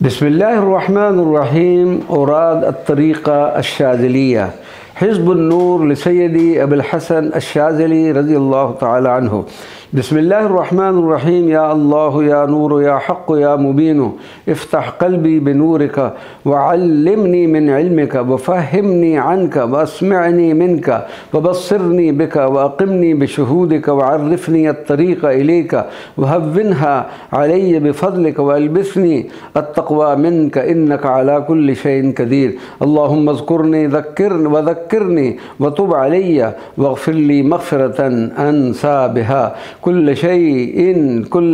बिस्मिल्लाहिर्रहमानिर्रहीम। औराद अत्तरीक़ा अश्शाज़िलिया। हिज़्ब अन्नूर लिसय्यदी अबुल हसन अश्शाज़िली रज़ियल्लाहु तआला अन्हु। बिस्मिल्लाहिर्रहमानिर्रहीम। या अल्लाह या नूर या हक़ या मुबीन इफ्तह क़ल्बी बिनूरिका वअल्लिमनी मिन इल्मिका वफ़हिमनी अन्का वअस्मिअनी मिनका वबस्सिरनी बिका वअक़िमनी बिशुहूदिका वअर्रिफ़नी अत्तरीक़ा इलैका वहव्विनहा अलय्या बिफ़ज़लिका वअल्बिसनी अत्तक़वा मिनका इन्नका अला कुल्लि शैइन क़दीर। अल्लाहुम्मा ज़्कुरनी ज़क्किरनी वतुब अलय्या वग़फ़िरली मग़फ़िरतन अंसा बिहा कुल्ल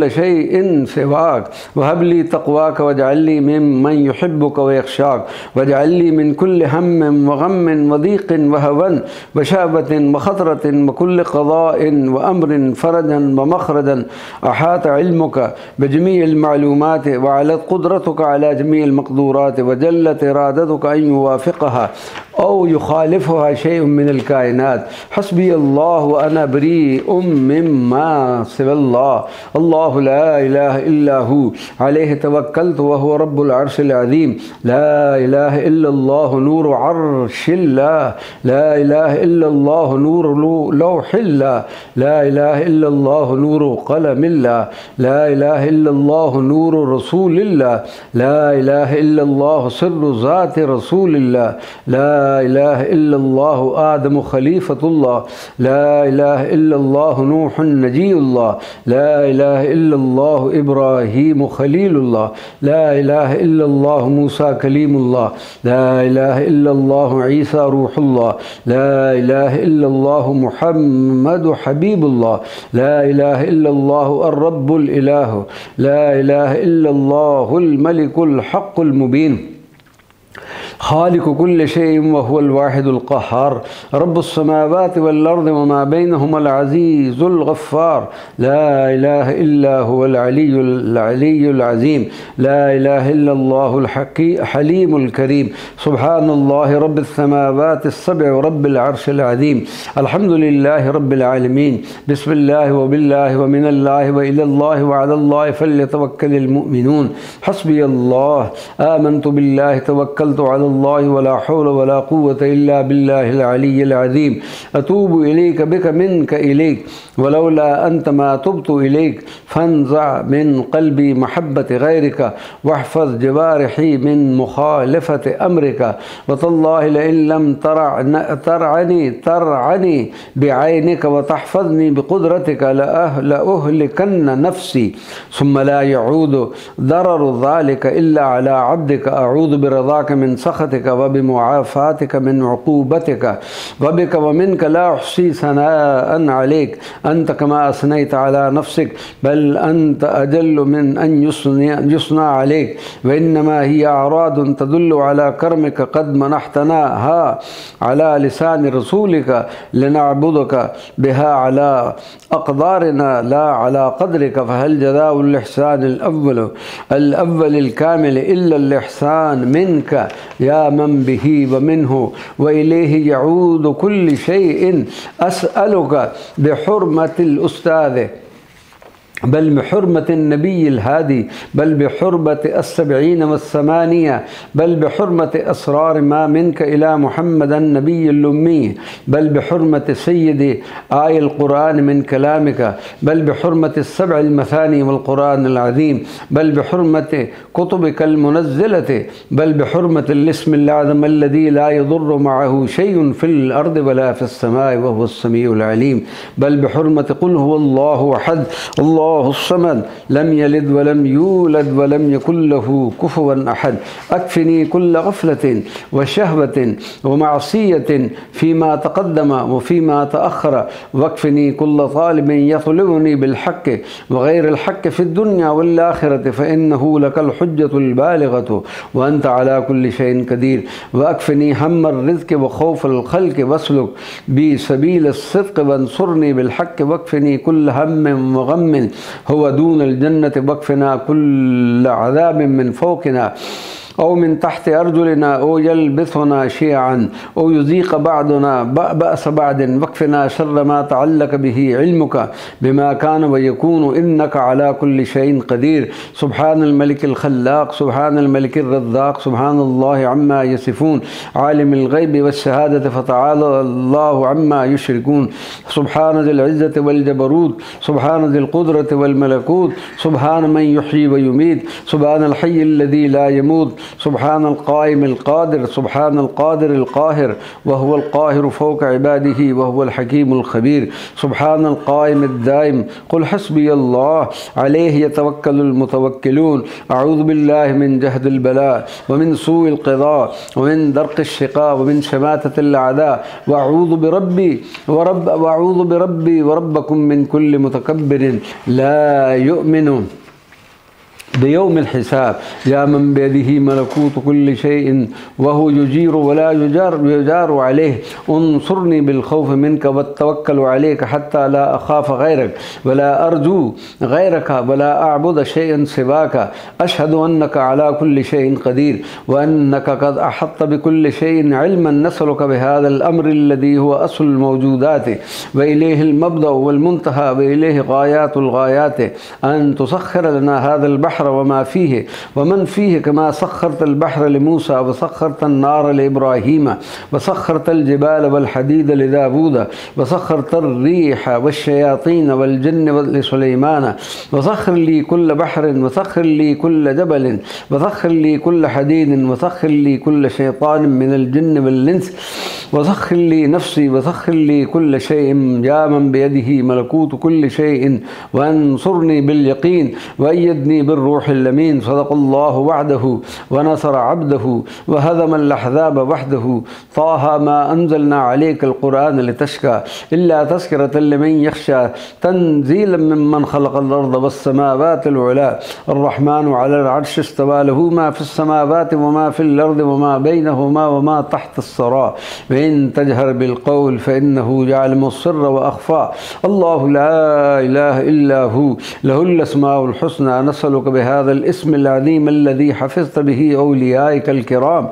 शैइन सिवाक वहबली तक़वाक वजअलनी मिम्मन युहिब्बुक वयख़शाक वजअलनी मिन कुल्लि हम्मिन व ग़म्मिन व दीक़िन व हवन व शहवतिन व ख़तरतिन व कुल्लि क़ज़ाइन व अम्रिन फ़रजन व मख़रजन अहात इल्मुक बिजमीइल मालूमात व अलत क़ुदरतुक अला जमीइल मक़दूरात व जल्लत इरादतुक अन युवाफ़िक़हा औ युख़ालिफ़ुहा शैउन मिनल कायनात। हस्बी अल्लाह व अना बरीउम मिम्मा सिवल्लाह। अल्लाहु ला इलाहा इल्ला हु अलैहि तवक्कलतु व हुवा रब्बुल अर्शिल अज़ीम। ला इलाहा इल्लल्लाहु नूरु अर्शिल्लाह। ला इलाहा इल्लल्लाहु नूरु लौहिल्लाह। ला इलाहा इल्लल्लाहु नूरु क़लमिल्लाह। ला इलाहा इल्लल्लाहु नूरु रसूलिल्लाह। ला इलाहा इल्लल्लाहु सिर्रु ज़ाति रसूलिल्लाह। ला इलाहा इल्लल्लाहु आदम खलीफतुल्लाह। ला इलाहा इल्लल्लाहु नूहुन नजीयुल्लाह। ला इलाहा इल्लल्लाहु इब्राहीम खलीलुल्लाह। ला इलाहा इल्लल्लाहु मूसा कलीमुल्लाह। ला इलाहा इल्लल्लाहु ईसा रूहुल्लाह। ला इलाहा इल्लल्लाहु मुहम्मद हबीबुल्लाह। ला इलाहा इल्लल्लाहु अर्रब्बुल इलाहु। ला इलाहा इल्लल्लाहुल मलिकुल हक़्क़ुल मुबीन। खालिक़ु कुल्लि शैइन व हुवल वाहिदुल क़हार। रब्बुस समावाति वल अर्दि व मा बैनहुमल अज़ीज़ुल गफ़्फ़ार। ला इलाहा इल्ला हुवल अलिय्युल अज़ीम। ला इलाहा इल्लल्लाहुल हलीमुल करीम। सुब्हानल्लाहि रब्बिस समावातिस सब'i व रब्बिल अर्शिल अज़ीम। अल्हम्दुलिल्लाहि रब्बिल आलमीन। बिस्मिल्लाहि व बिल्लाहि व मिनल्लाहि व इलल्लाहि व अलल्लाहि फल्यतवक्कलिल मुअ्मिनून। हस्बियल्लाह आमनतु बिल्लाहि तवक्कलतु अलल्लाहि वला हौला वला कुव्वता इल्ला बिल्लाहिल अलिय्यिल अज़ीम। अतूबु इलैका बिका मिनका इलैक वलौला अंत मा तुब्तु इलैक फंज़अ मिन क़ल्बी महब्बत गैरिका वहफ़ज़ जवारिही मिन मुखालिफ़ति अम्रिका वतल्लाहि लइन लम तरअनी बिअयनिका व तहफ़ज़नी बिक़ुदरतिका लअहलिकन्न नफ़्सी सुम्मा ला यऊदु दररु ज़ालिका इल्ला अला अब्दिका अऊज़ु बिरज़ाका मिन सख़तिका व बिमुआफ़ातिका मिन उक़ूबतिका व बिका व मिनका ला उहसी सनाअन अलैक अंत कमा असनैत अला नफ़्सिक बल अंत अजल्लु मिन अन युस्ना अलैक व इन्नमा हिय अरादुन तदुल्लु अला कर्मिका क़द मनहतनाहा अला लिसानि रसूलिका लिनअबुदका बिहा अला अक़दारिना ला अला क़द्रिका फ़हल जज़ाउल इहसानिल अव्वलिल कामिल इल्लल इहसान मिनका या मन बिही व मिन्हु व इलैहि यऊदु कुल्लु शैइन अस्अलुका बिहुर्मतिल उस्ताद बल बिहुर्मतिन नबिय्यिल हादी बल बिहुर्मति अस्सबईन वस्समानिया बल बिहुर्मति असरार मा मिनका इला मुहम्मदन नबिय्युल उम्मी बल बिहुर्मति सय्यदि आयल कुरान मिन कलामिका बल बिहुर्मति सब'ल मसानी वल कुरानिल अज़ीम बल बिहुर्मति कुतुबिकल मुनज़्ज़लति बल बिहुर्मतिल इस्मिल अज़म अल्लज़ी ला यज़ुर्रु मअहू शैउन फिल अर्दि वला फिस समाई व हुवस समीउल अलीम बल बिहुर्मति क़ुल हुवल्लाहु अहद समद लम यलिद वलम यूलद वलम यकुल लहू कुफुवन अहद। अक्फिनी कुल्ल गफ़लतिन व शहवतिन व मासियतिन फ़ीमा तक़द्दम व फ़ीमा तअख़्ख़र वक्फिनी कुल्ल तालिबिन यतलुबुनी बिल हक़्क़ि व गैरिल हक़्क़ि फ़िद दुनिया वल आख़िरति फ़इन्नहु लकल हुज्जतुल बालिग़तु व अंत अला कुल्लि शैइन क़दीर। व अक्फिनी हम्मर रिज़्क़ि व खौफ़ल ख़ल्क़ि वस्लुक बी सबीलिस सिद्क़ि वंसुरनी बिल हक़्क़ि वक्फिनी कुल्ल हम्मिन व ग़म्मिन हुवा दूनल जन्नति वक़फ़िना कुल्ल अज़ाबिन मिन फ़ौक़िना أو من تحت أرجلنا أو يلبسنا شيعا أو يذيق بعضنا بأس بعض، واكفنا شر ما تعلق به علمك بما كان ويكون، إنك على كل شيء قدير. سبحان الملك الخلاق، سبحان الملك الرزاق، سبحان الله عما يصفون، عالم الغيب والشهادة فتعالى الله عما يشركون. سبحان ذي العزة والجبروت، سبحان ذي القدرة والملكوت، سبحان من يحيي ويميت، سبحان الحي الذي لا يموت، سبحان القائم القادر، سبحان القادر القاهر وهو القاهر فوق عباده وهو الحكيم الخبير. سبحان القائم الدائم، قل حسبي الله عليه يتوكل المتوكلون. أعوذ بالله من جهد البلاء ومن سوء القضاء ومن درق الشقاء ومن شماتة الأعداء، وأعوذ بربي وربكم من كل متكبر لا يؤمن بيوم الحساب. يا من بيده ملكوت كل شيء وهو يجير ولا يجار عليه، انصرني بالخوف منك والتوكل عليك حتى لا أخاف غيرك ولا أرجو غيرك ولا أعبد شيئا سواك. أشهد أنك على كل شيء قدير وأنك قد أحطت بكل شيء علما. نسألك بهذا الأمر الذي هو أصل الموجودات وإليه المبدأ والمنتهى وإليه غايات الغايات أن تسخر لنا هذا البحر وما فيه ومن فيه، كما سخرت البحر لموسى وسخرت النار لإبراهيم وسخرت الجبال والحديد لداود وسخرت الريح والشياطين والجن لسليمان. وسخر لي كل بحر وسخر لي كل جبل وسخر لي كل حديد وسخر لي كل شيطان من الجن والإنس وسخر لي نفسي وسخر لي كل شيء. يا من بيده ملكوت كل شيء وانصرني باليقين وأيدني بالروح الأمين. صدق الله وعده ونصر عبده وهزم الأحزاب وحده. طه ما أنزلنا عليك القرآن لتشقى إلا تذكرة لمن يخشى، تنزيلا ممن خلق الأرض والسماوات العلى. الرحمن على العرش استوى، له ما في السماوات وما في الأرض وما بينهما وما تحت الثرى. وإن تجهر بالقول فإنه يعلم السر وأخفى. الله لا إله إلا هو، له الأسماء الحسنى. نسألك بهذا الاسم العظيم الذي حفظت به أوليائك الكرام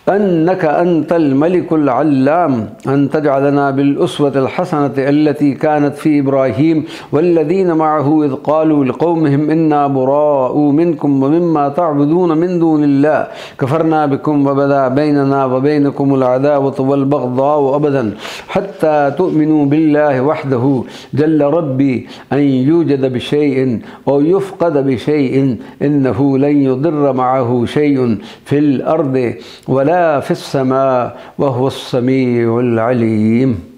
أنك أنت الملك العلام أن تجعلنا بالأسوة الحسنة التي كانت في إبراهيم والذين معه إذ قالوا لقومهم إنا براء منكم ومما تعبدون من دون الله كفرنا بكم وبدا بيننا وبينكم العداوة والبغضاء أبدا حتى تؤمنوا بالله وحده. جل ربي أن يوجد بشيء أو يفقد بشيء، إنه لن يضر معه شيء في الأرض ولا في السماء وهو السميع العليم.